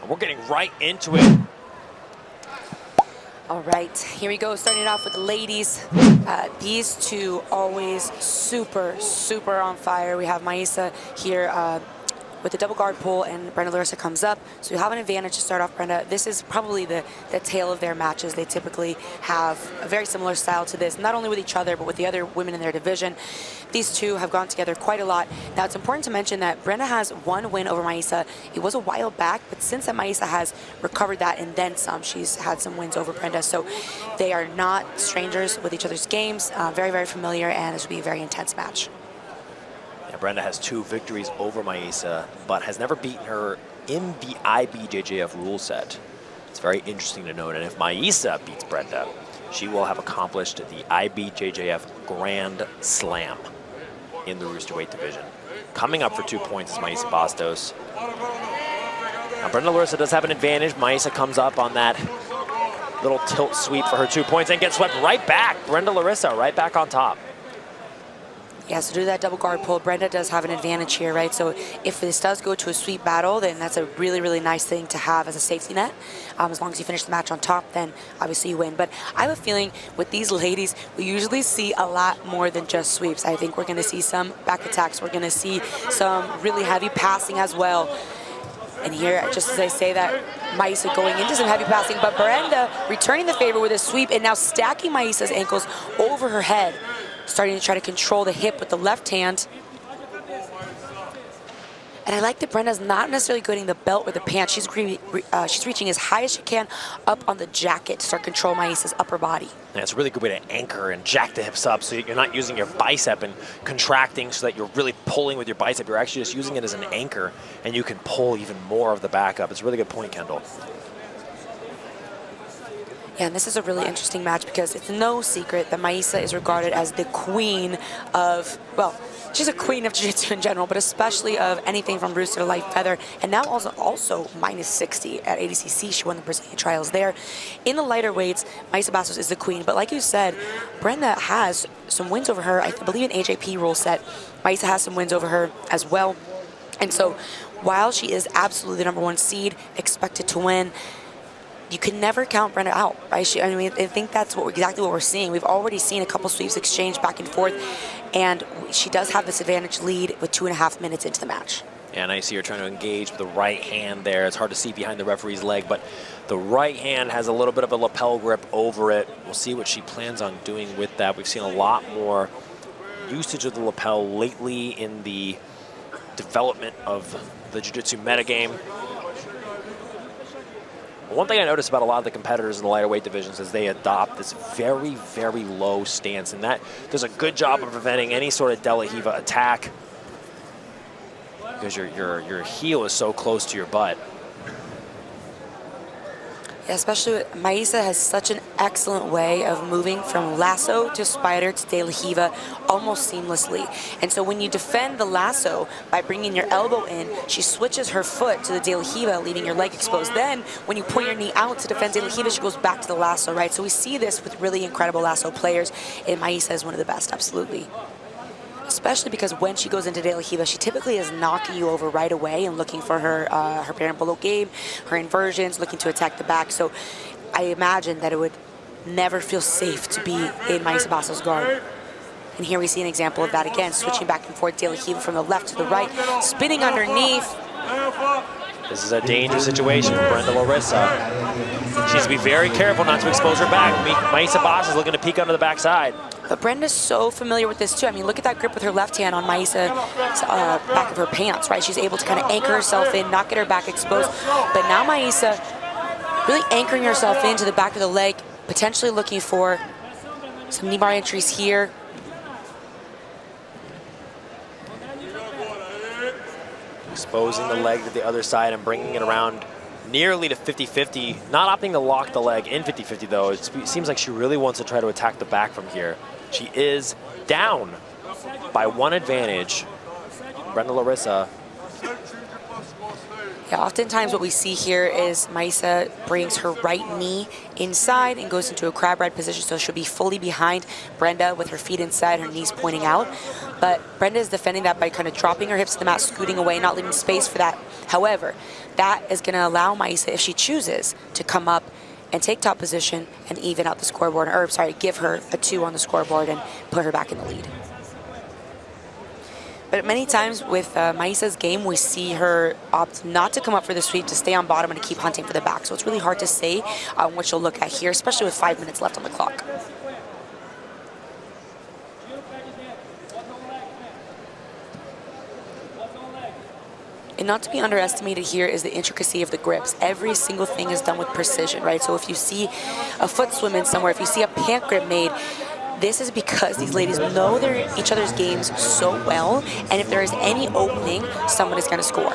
We're getting right into it. All right, here we go, starting off with the ladies. These two always super, super on fire. We have Mayssa here with the double guard pull, and Brenda Larissa comes up. So you have an advantage to start off, Brenda. This is probably the tail of their matches. They typically have a very similar style to this, not only with each other, but with the other women in their division. These two have gone together quite a lot. Now, it's important to mention that Brenda has one win over Mayssa. It was a while back, but since then, Mayssa has recovered that and then some. She's had some wins over Brenda. So they are not strangers with each other's games. Very, very familiar, and this will be a very intense match. Brenda has 2 victories over Mayssa, but has never beaten her in the IBJJF rule set. It's very interesting to note, and if Mayssa beats Brenda, she will have accomplished the IBJJF Grand Slam in the Rooster weight division. Coming up for 2 points is Mayssa Bastos. Now, Brenda Larissa does have an advantage. Mayssa comes up on that little tilt sweep for her 2 points and gets swept right back. Brenda Larissa right back on top. Yeah, so do that double guard pull. Brenda does have an advantage here, right? So if this does go to a sweep battle, then that's a really, really nice thing to have as a safety net. As long as you finish the match on top, then obviously you win. But I have a feeling with these ladies, we usually see a lot more than just sweeps. I think we're going to see some back attacks. We're going to see some really heavy passing as well. And here, just as I say that, Mayssa going into some heavy passing, but Brenda returning the favor with a sweep and now stacking Mayssa's ankles over her head, starting to try to control the hip with the left hand. And I like that Brenda's not necessarily getting the belt or the pants. She's reaching as high as she can up on the jacket to start control Mayssa's upper body. Yeah, it's a really good way to anchor and jack the hips up so you're not using your bicep and contracting so that you're really pulling with your bicep. You're actually just using it as an anchor, and you can pull even more of the back up. It's a really good point, Kendall. Yeah, and this is a really interesting match because it's no secret that Mayssa is regarded as the queen of, well, she's a queen of Jiu-Jitsu in general, but especially of anything from Rooster to light feather, and now also minus 60 at ADCC. She won the Brazilian trials there. In the lighter weights, Mayssa Bastos is the queen, but like you said, Brenda has some wins over her. I believe in AJP rule set, Mayssa has some wins over her as well. And so while she is absolutely the #1 seed, expected to win, you can never count Brenda out, right? I think that's exactly what we're seeing. We've already seen a couple sweeps exchange back and forth, and she does have this advantage lead with 2.5 minutes into the match. Yeah, and I see her trying to engage with the right hand there. It's hard to see behind the referee's leg, but the right hand has a little bit of a lapel grip over it. We'll see what she plans on doing with that. We've seen a lot more usage of the lapel lately in the development of the Jiu-Jitsu metagame. One thing I notice about a lot of the competitors in the lighter weight divisions is they adopt this very, very low stance, and that does a good job of preventing any sort of De La Riva attack because your heel is so close to your butt. Yeah, especially Mayssa has such an excellent way of moving from lasso to spider to De La Riva almost seamlessly. And so when you defend the lasso by bringing your elbow in, she switches her foot to the De La Riva, leaving your leg exposed. Then when you point your knee out to defend De La Riva, she goes back to the lasso, right? So we see this with really incredible lasso players, and Mayssa is one of the best, absolutely. Especially because when she goes into De La Riva, she typically is knocking you over right away and looking for her her parent below game, her inversions, looking to attack the back. So I imagine that it would never feel safe to be in Mayssa Bastos' guard. And here we see an example of that again, switching back and forth, De La Riva from the left to the right, spinning underneath. This is a dangerous situation for Brenda Larissa. She needs to be very careful not to expose her back. Mayssa Bastos is looking to peek under the backside. But Brenda's so familiar with this too. I mean, look at that grip with her left hand on Mayssa's back of her pants, right? She's able to kind of anchor herself in, not get her back exposed. But now Mayssa really anchoring herself into the back of the leg, potentially looking for some knee bar entries here. Exposing the leg to the other side and bringing it around nearly to 50-50. Not opting to lock the leg in 50-50 though. It seems like she really wants to try to attack the back from here. She is down by 1 advantage. Brenda Larissa. Yeah, oftentimes what we see here is Mayssa brings her right knee inside and goes into a crab ride position, so she'll be fully behind Brenda with her feet inside, her knees pointing out. but Brenda is defending that by kind of dropping her hips to the mat, scooting away, not leaving space for that. However, that is going to allow Mayssa, if she chooses, to come up and take top position and even out the scoreboard, or sorry, give her a 2 on the scoreboard and put her back in the lead. But many times with Mayssa's game, we see her opt not to come up for the sweep, to stay on bottom and to keep hunting for the back. So it's really hard to say what she'll look at here, especially with 5 minutes left on the clock. And not to be underestimated here is the intricacy of the grips. Every single thing is done with precision, right? So if you see a foot swim in somewhere, if you see a pant grip made, this is because these ladies know each other's games so well, and if there is any opening, someone is going to score.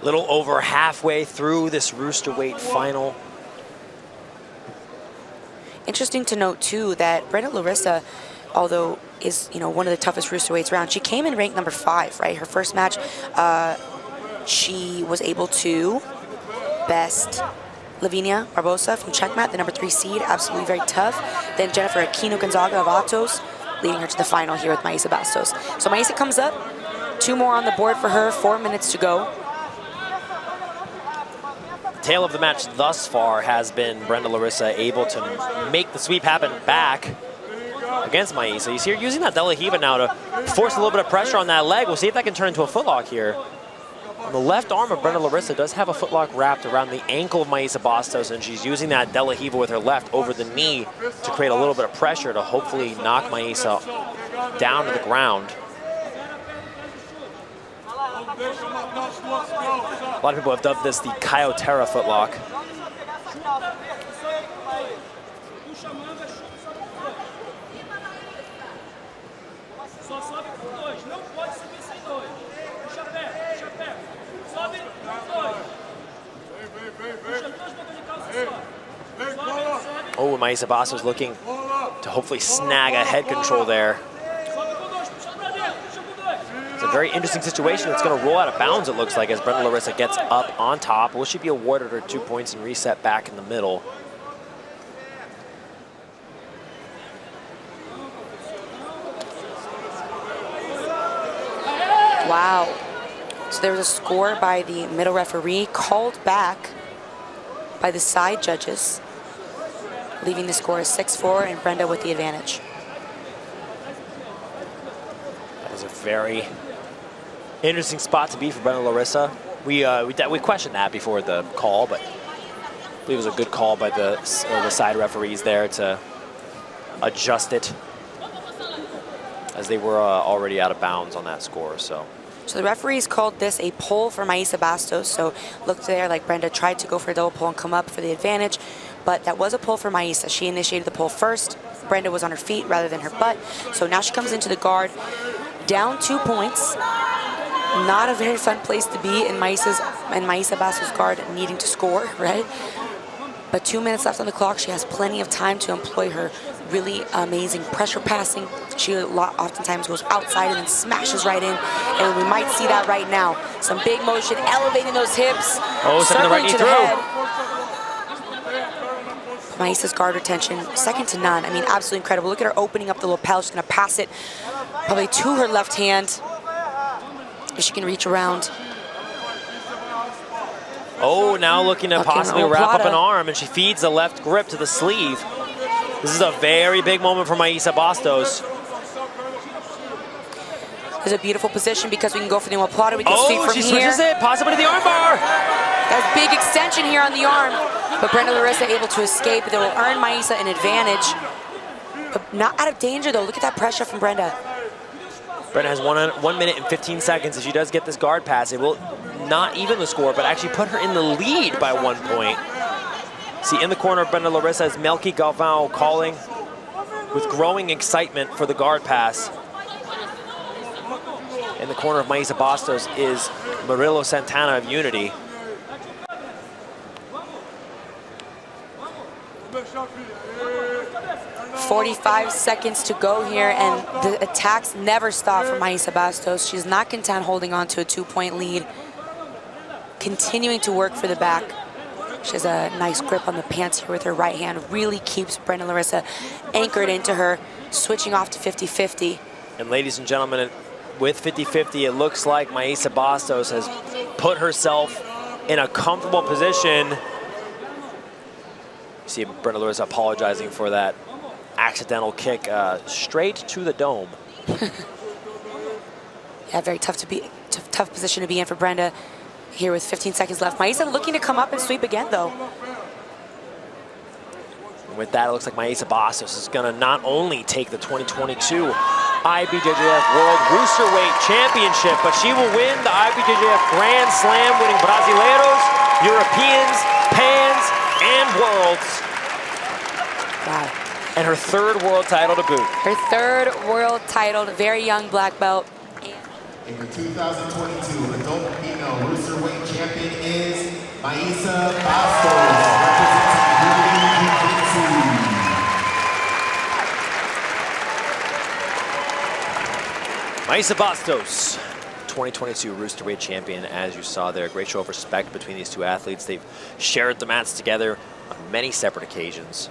Little over halfway through this Rooster weight final. Interesting to note too that Brenda Larissa, although is one of the toughest Rooster weights around, she came in ranked number 5, right? Her first match, she was able to best Lavinia Barbosa from Checkmat, the number 3 seed, absolutely very tough. Then Jennifer Aquino Gonzaga of Atos, leading her to the final here with Mayssa Bastos. So Mayssa comes up, 2 more on the board for her, 4 minutes to go. Tale of the match thus far has been Brenda Larissa able to make the sweep happen back against Mayssa. You see her using that De La Riva now to force a little bit of pressure on that leg. We'll see if that can turn into a footlock here. The left arm of Brenda Larissa does have a footlock wrapped around the ankle of Mayssa Bastos, and she's using that De La Riva with her left over the knee to create a little bit of pressure to hopefully knock Mayssa down to the ground. A lot of people have dubbed this the Kyotera footlock. Oh, Mayssa Bastos looking to hopefully snag a head control there. It's a very interesting situation. It's going to roll out of bounds, it looks like, as Brenda Larissa gets up on top. Will she be awarded her 2 points and reset back in the middle? Wow. So there was a score by the middle referee, called back by the side judges, leaving the score as 6-4 and Brenda with the advantage. That was a very interesting spot to be for Brenda Larissa. We questioned that before the call, but I believe it was a good call by the side referees there to adjust it, as they were already out of bounds on that score. So the referees called this a pull for Mayssa Bastos. So look there, like Brenda tried to go for a double pull and come up for the advantage, but that was a pull for Mayssa. She initiated the pull first. Brenda was on her feet rather than her butt. So now she comes into the guard, down 2 points. Not a very fun place to be in Mayssa Bastos' guard, needing to score, right? But 2 minutes left on the clock. She has plenty of time to employ her really amazing pressure passing. She oftentimes goes outside and then smashes right in, and we might see that right now. Some big motion, elevating those hips, circling to the head. Mayssa's guard retention, second to none. I mean, absolutely incredible. Look at her opening up the lapel. She's going to pass it probably to her left hand if she can reach around. Oh, now looking to possibly wrap up an arm, and she feeds the left grip to the sleeve. This is a very big moment for Mayssa Bastos. There's a beautiful position because we can go for the omoplata. We can sweep from here. Oh, she switches it, possibly to the armbar. That's big extension here on the arm, but Brenda Larissa able to escape. That will earn Mayssa an advantage, but not out of danger though. Look at that pressure from Brenda. Brenda has 1 minute and 15 seconds. If she does get this guard pass, it will not even the score, but actually put her in the lead by 1 point. See, in the corner of Brenda Larissa is Melky Galvão calling with growing excitement for the guard pass. In the corner of Mayssa Bastos is Murillo Santana of Unity. "45 seconds to go here, and the attacks never stop for Mayssa Bastos. She's not content holding on to a 2-point lead, continuing to work for the back. She has a nice grip on the pants here with her right hand. Really keeps Brenda Larissa anchored into her, switching off to 50-50. And ladies and gentlemen, with 50-50, it looks like Mayssa Bastos has put herself in a comfortable position. You see Brenda Larissa apologizing for that accidental kick straight to the dome. Yeah, very tough position to be in for Brenda here with 15 seconds left. Mayssa looking to come up and sweep again, though. And with that, it looks like Mayssa Bastos is going to not only take the 2022 IBJJF World Roosterweight Championship, but she will win the IBJJF Grand Slam, winning Brasileiros, Europeans, Pans, and Worlds. Wow. And her third world title to boot. Her third world title, very young black belt. And your 2022 adult female Roosterweight champion is Mayssa Bastos, representing Jiu-Jitsu. Mayssa Bastos, 2022 Roosterweight champion, as you saw there. Great show of respect between these two athletes. They've shared the mats together on many separate occasions.